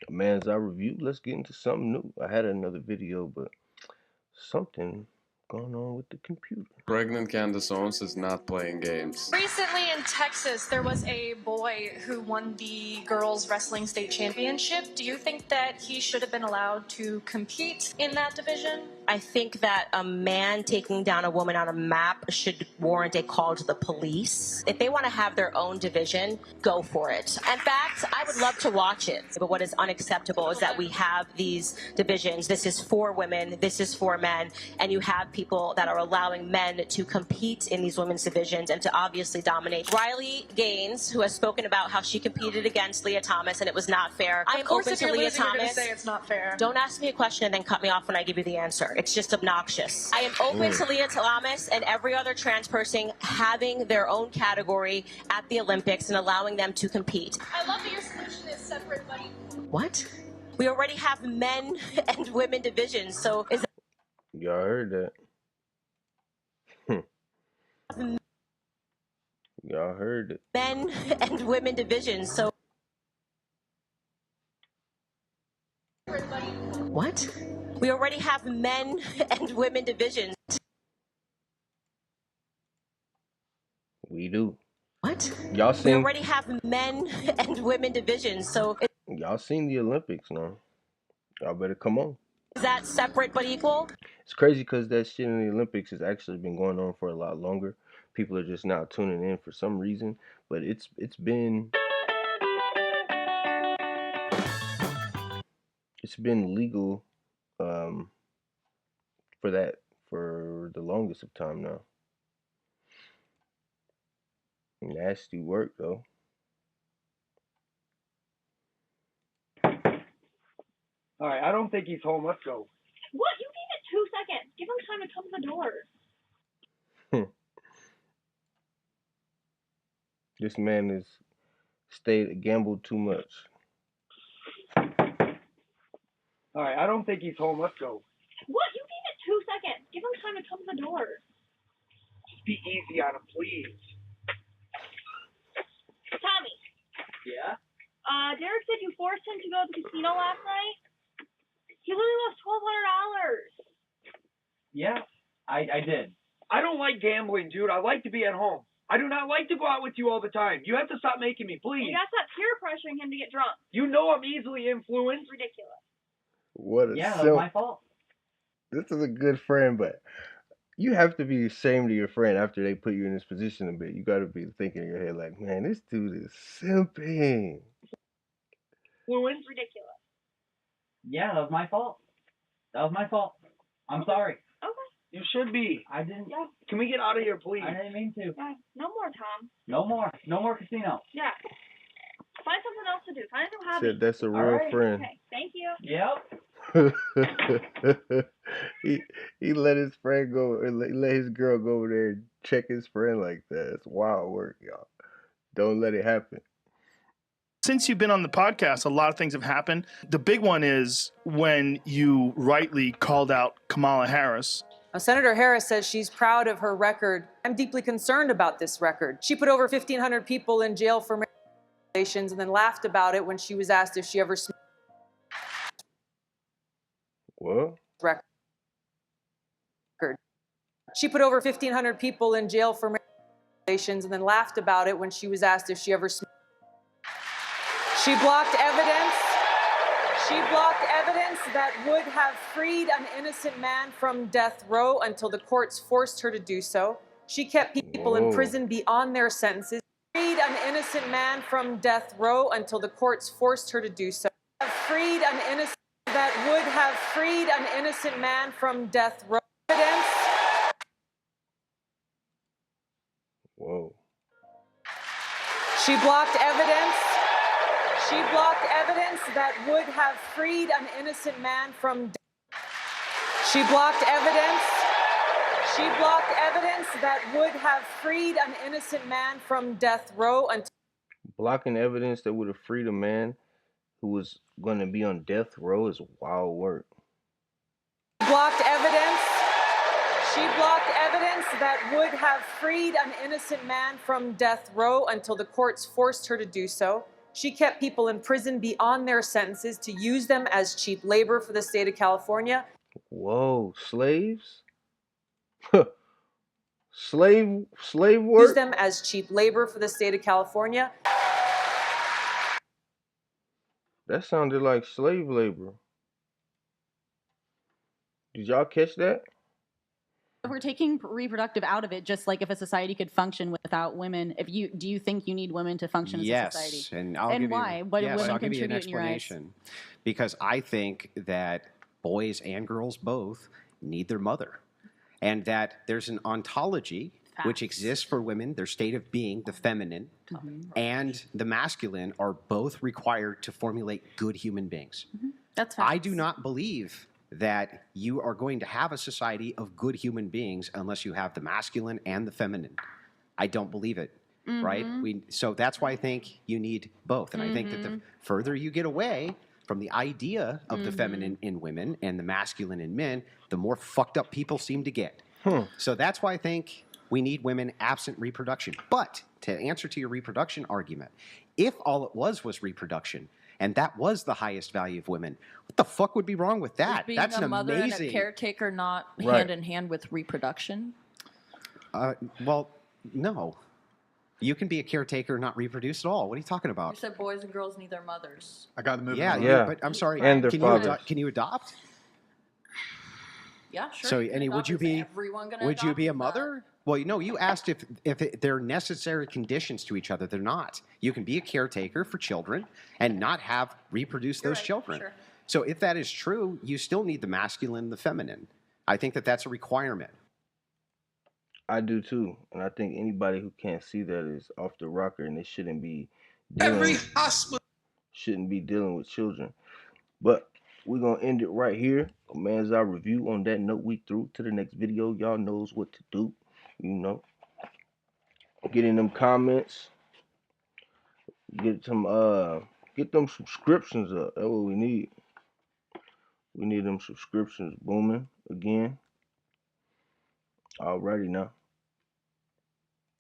Man's Eye Review. Let's get into something new. I had another video, but something going on with the computer. Pregnant Candace Owens is not playing games. Recently in Texas, there was a boy who won the girls wrestling state championship. Do you think that he should have been allowed to compete in that division? I think that a man taking down a woman on a map should warrant a call to the police. If they want to have their own division, go for it. In fact, I would love to watch it. But what is unacceptable is that we have these divisions. This is for women, this is for men, and you have people that are allowing men to compete in these women's divisions and to obviously dominate. Riley Gaines, who has spoken about how she competed against Leah Thomas and it was not fair. I am open to Leah Thomas. Say it's not fair. Don't ask me a question and then cut me off when I give you the answer. It's just obnoxious. I am open to Leah Thomas and every other trans person having their own category at the Olympics and allowing them to compete. I love that your solution is separate, buddy. What? We already have men and women divisions, so is Y'all heard that? Y'all heard it. men and women divisions, so what? We already have men and women divisions. We do. What? Y'all We seen? already have men and women divisions, so Y'all seen the Olympics now? Y'all better come on. is that separate but equal? It's crazy because that shit in the Olympics has actually been going on for a lot longer. People are just now tuning in for some reason, but it's been legal for that for the longest of time now. Nasty work though. All right, I don't think he's home. Let's go. What? You gave it 2 seconds. Give him time to come to the door. This man has gambled too much. All right, I don't think he's home. Let's go. What? You gave it 2 seconds. Give him time to come to the door. Just be easy on him, please. Tommy. Yeah? Derek said you forced him to go to the casino last night. He literally lost $1,200. Yeah, I did. I don't like gambling, dude. I like to be at home. I do not like to go out with you all the time. You have to stop making me, please. You gotta stop peer pressuring him to get drunk. You know I'm easily influenced. Ridiculous. What a Yeah, that was my fault. This is a good friend, but you have to be ashamed of your friend after they put you in this position a bit. You got to be thinking in your head like, man, this dude is simping. Influence. Ridiculous. Yeah, that was my fault. That was my fault. I'm sorry. Okay. You should be. I didn't. Yeah. Can we get out of here, please? I didn't mean to. Yeah. No more, Tom. No more. No more casino. Yeah. Find something else to do. Find a new hobby. Said that's a real right. friend. Okay. Thank you. Yep. he let his friend go, or let his girl go over there and check his friend like that. It's wild work, y'all. Don't let it happen. Since you've been on the podcast, a lot of things have happened. The big one is when you rightly called out Kamala Harris. Senator Harris says she's proud of her record. I'm deeply concerned about this record. She put over 1,500 people in jail for violations and then laughed about it when she was asked if she ever smoked What? record. She put over 1,500 people in jail for violations and then laughed about it when she was asked if she ever smoked. She blocked evidence. She blocked evidence that would have freed an innocent man from death row until the courts forced her to do so. She kept people in prison beyond their sentences. Freed an innocent man from death row until the courts forced her to do so. Freed an innocent that would have freed an innocent man from death row. Evidence. Whoa. She blocked evidence. She blocked evidence that would have freed an innocent man from death. She blocked evidence. She blocked evidence that would have freed an innocent man from death row until Blocking evidence that would have freed a man who was going to be on death row is wild work. blocked evidence. She blocked evidence that would have freed an innocent man from death row until the courts forced her to do so. She kept people in prison beyond their sentences to use them as cheap labor for the state of California. Whoa, slaves? slave Use work? them as cheap labor for the state of California. That sounded like slave labor. Did y'all catch that? If we're taking reproductive out of it, just like if a society could function without women, do you think you need women to function as a society? Yes, and I'll give why? you. What do Yes, women I'll give you an contribute in your eyes? explanation. Because I think that boys and girls both need their mother, and that there's an ontology which exists for women, their state of being, the feminine, and the masculine are both required to formulate good human beings. That's facts. I do not believe that you are going to have a society of good human beings unless you have the masculine and the feminine. I don't believe it, right? So that's why I think you need both. And I think that the further you get away from the idea of the feminine in women and the masculine in men, the more fucked up people seem to get. So that's why I think we need women absent reproduction. But to answer to your reproduction argument, if all it was reproduction, and that was the highest value of women, what the fuck would be wrong with that? Being That's a an mother amazing. and a caretaker not Right. hand in hand with reproduction? Well, no. You can be a caretaker, not reproduce at all. What are you talking You about? said boys and girls need their mothers. I got to move. Yeah, on. Yeah. but I'm sorry. And their can fathers. can you adopt? Yeah, sure. So, you can Annie, would adopt. you Is be? everyone gonna Would you adopt? be a Is that- mother? Well, you asked if they're necessary conditions to each other. They're not. You can be a caretaker for children and not have reproduce You're those right, children. sure. So if that is true, you still need the masculine and the feminine. I think that that's a requirement. I do too. And I think anybody who can't see that is off the rocker and they shouldn't be dealing with children. But we're gonna end it right here. Man's our review. On that note, we through to the next video. Y'all knows what to do. You know. Get in them comments. Get them subscriptions up. That's what we need. We need them subscriptions booming again. Alrighty now.